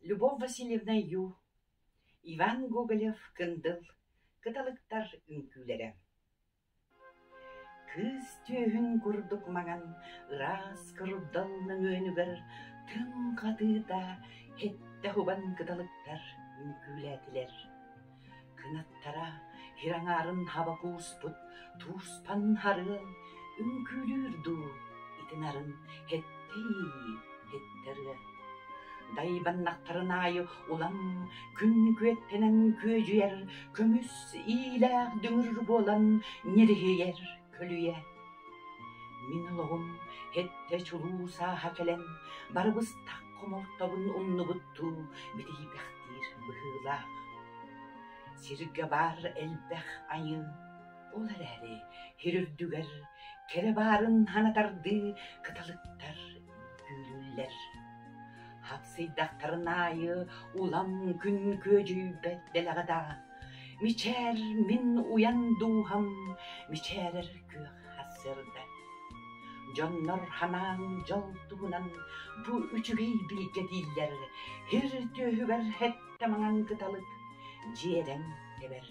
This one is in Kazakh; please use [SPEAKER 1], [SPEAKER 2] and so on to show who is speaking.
[SPEAKER 1] Любовь Васильевна Ю, Иван Гоголев кындыл, кыталыктар үңкүлере. Кыз түйін күрдік маған, ырас кыруддалның өнігір, тым қадыда хетті хубан кыталыктар үңкүлетілер. Кынаттара хираңарын хаба куспут, туспан харыл, үңкүлүрду, итинарын хеттері. Дайбаннақтарын айы улам күн көттенен көжүйер, көміс иләғ дүңір болан нерхейер көлüе. Мин олығым хетте чулуса хакелен, барыбыз тақ комолтабын ұнны бұтту, бітей бәқтір бұхылақ. Сирге бар әлбәқ айы, олар әрі хирүрдүгер, кере барын ханатарды кыталыктар күлілер. Хапсыйдақтарын айы улам күн көжүйбәт делағада, мичер мин уяндуғам, мичерер көк хасырда. Жоннор ханаң жолтуынан бұ үчігей білге дейлер, хир төхігер хетті маңан кыталык жерен тебер.